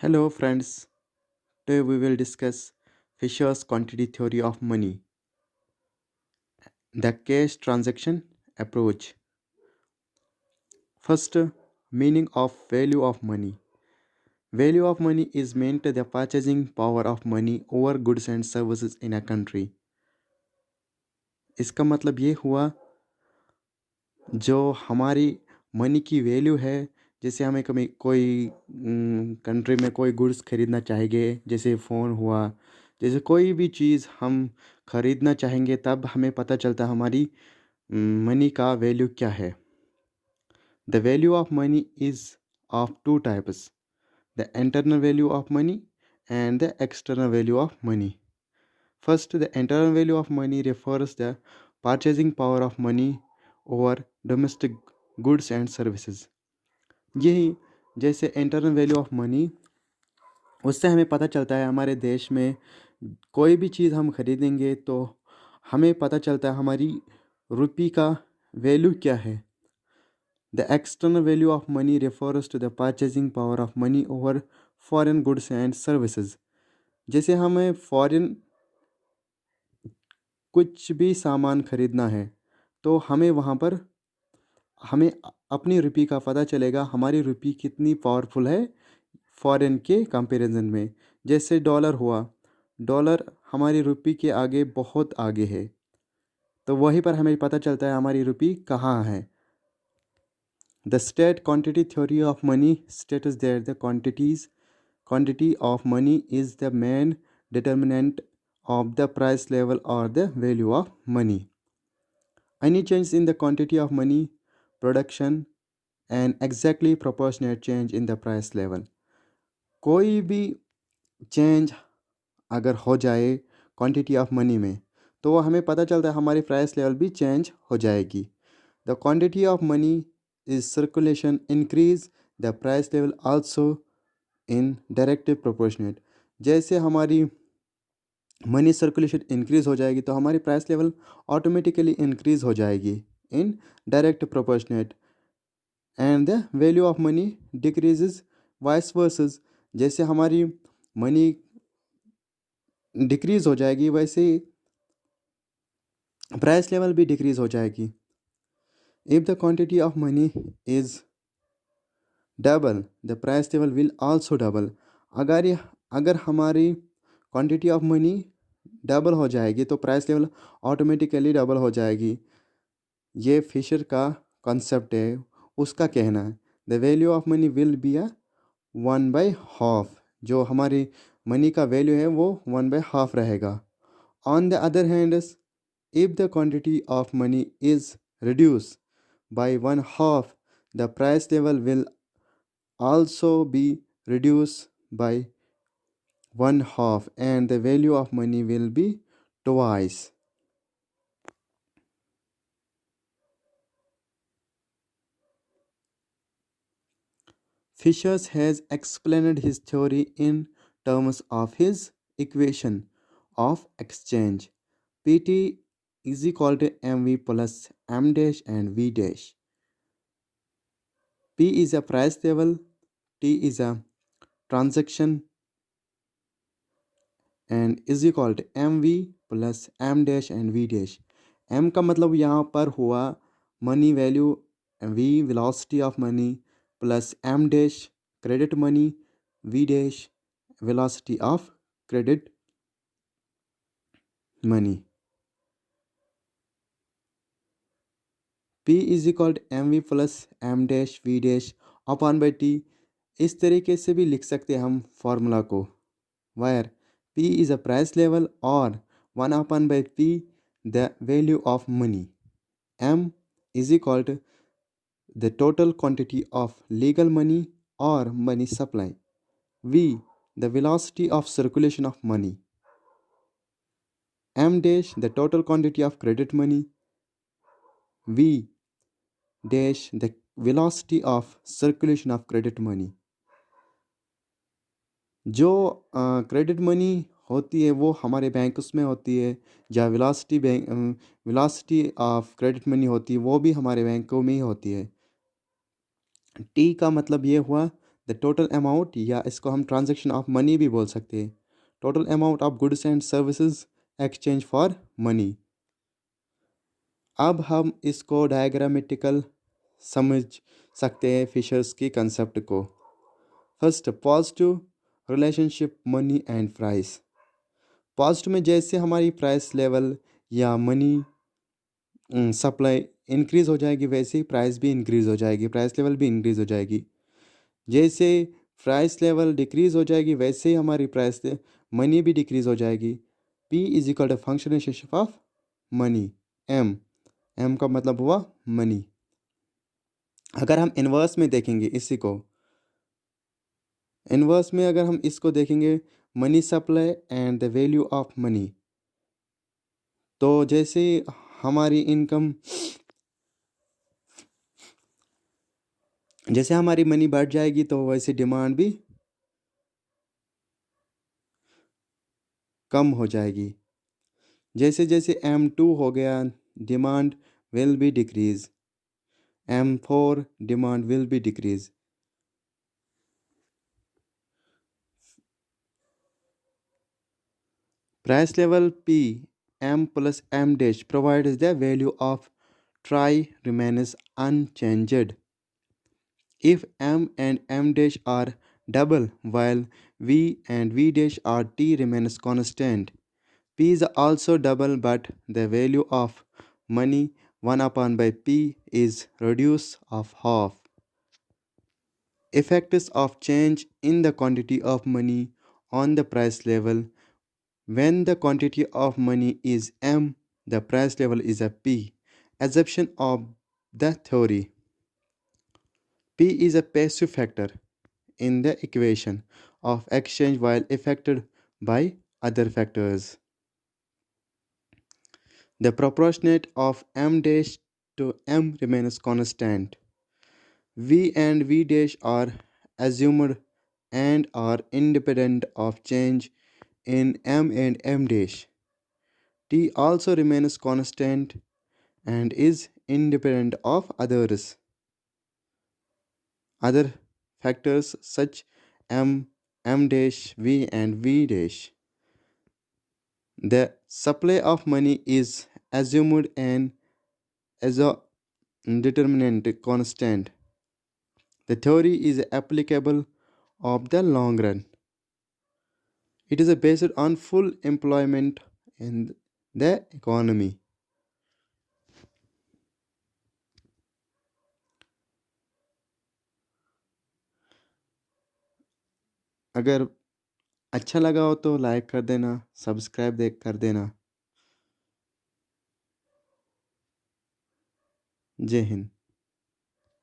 Hello, friends. Today we will discuss Fisher's quantity theory of money, the cash transaction approach. First, meaning of value of money. Value of money is meant the purchasing power of money over goods and services in a country. इसका मतलब ये हुआ जो हमारी money की value है। जैसे हमें कभी कोई कंट्री में कोई गुड्स खरीदना चाहेंगे, जैसे फ़ोन हुआ, जैसे कोई भी चीज़ हम खरीदना चाहेंगे, तब हमें पता चलता हमारी मनी का वैल्यू क्या है। The value of money is of two types, the internal value of money and the external value of money. First, the internal value of money refers the purchasing power of money over domestic goods and services. यही जैसे internal value of money, उससे हमें पता चलता है हमारे देश में कोई भी चीज़ हम खरीदेंगे तो हमें पता चलता है हमारी रुपये का वैल्यू क्या है। The external value of money refers to the purchasing power of money over foreign goods and services. जैसे हमें फॉरेन कुछ भी सामान खरीदना है तो हमें वहाँ पर हमें अपनी रुपये का पता चलेगा, हमारी रुपये कितनी पावरफुल है फॉरेन के कंपैरिजन में। जैसे डॉलर हुआ, डॉलर हमारी रुपये के आगे बहुत आगे है, तो वहीं पर हमें पता चलता है हमारी रुपये कहाँ है। The state quantity theory of money states that the quantity of money is the main determinant of the price level or the value of money. Any change in the quantity of money production and exactly proportionate change in the price level. कोई भी change अगर हो जाए quantity of money में, तो वो हमें पता चलता है हमारी प्राइस लेवल भी चेंज हो जाएगी। The quantity of money is circulation increase the price level also in direct proportionate. जैसे हमारी मनी सर्कुलेशन इंक्रीज हो जाएगी तो हमारी प्राइस लेवल ऑटोमेटिकली इंक्रीज हो जाएगी in direct proportionate. And the value of money decreases vice versus. जैसे हमारी मनी डिक्रीज हो जाएगी वैसे प्राइस लेवल भी डिक्रीज हो जाएगी। If the quantity of money is double the price level will also double. अगर हमारी क्वांटिटी ऑफ मनी डबल हो जाएगी तो प्राइस लेवल ऑटोमेटिकली डबल हो जाएगी। ये फिशर का कॉन्सेप्ट है, उसका कहना है। The value of money will be a 1/2। जो हमारी मनी का वैल्यू है वो 1/2 रहेगा। On the other hand, if the quantity of money is reduce by 1/2 the price level will also be reduced by 1/2 and the value of money will be twice. Fisher has explained his theory in terms of his equation of exchange. PT is equal to MV plus M dash and V dash. P is a price level, T is a transaction and is equal to MV plus M dash and V dash. M का मतलब यहाँ पर हुआ money value, V velocity of money, plus M dash credit money, V dash velocity of credit money. P is equal to MV plus M dash V dash upon by T। इस तरीके से भी लिख सकते हैं हम फार्मूला को, wire P is a price level और 1/P the value of money. M is equal to the total quantity of legal money or money supply. V, the velocity of circulation of money. M dash, the total quantity of credit money. V dash, the velocity of circulation of credit money. जो credit money होती है वो हमारे bank उसमें होती है, जहाँ velocity of credit money होती है वो भी हमारे बैंकों में ही होती है। टी का मतलब ये हुआ द टोटल अमाउंट, या इसको हम ट्रांजैक्शन ऑफ मनी भी बोल सकते हैं, total amount of goods and services exchange for money. अब हम इसको डायग्रामेटिकल समझ सकते हैं फिशर्स की कंसेप्ट को। First, positive relationship money and price. Positive में जैसे हमारी प्राइस लेवल या मनी सप्लाई इंक्रीज़ हो जाएगी, वैसे ही प्राइस भी इंक्रीज़ हो जाएगी, प्राइस लेवल भी इंक्रीज़ हो जाएगी। जैसे प्राइस लेवल डिक्रीज़ हो जाएगी, वैसे ही हमारी प्राइस मनी भी डिक्रीज़ हो जाएगी। P is equal to function relationship of money, M का मतलब हुआ मनी। अगर हम इन्वर्स में देखेंगे इसी को, इन्वर्स में अगर हम इसको देखेंगे, money supply and the value of money, तो जैसे हमारी इनकम, जैसे हमारी मनी बढ़ जाएगी तो वैसे डिमांड भी कम हो जाएगी। जैसे जैसे M2 हो गया, demand will be decrease, M4 demand will be decrease. Price level P, M plus M dash provides the value of try remains unchanged. If M and M dash are double while V and V dash are T remains constant. P is also double but the value of money 1 upon by P is reduced of half. Effects of change in the quantity of money on the price level. When the quantity of money is M, the price level is a P. Assumption of the theory. P is a passive factor in the equation of exchange while affected by other factors. The proportionate of M dash to M remains constant. V and V dash are assumed and are independent of change in M and M dash. T also remains constant and is independent of other factors such M, M dash, V and V dash. The supply of money is assumed and as a determinant constant. The theory is applicable of the long run. It is based on full employment in the economy. अगर अच्छा लगा हो तो like कर देना, subscribe कर देना। जय हिंद।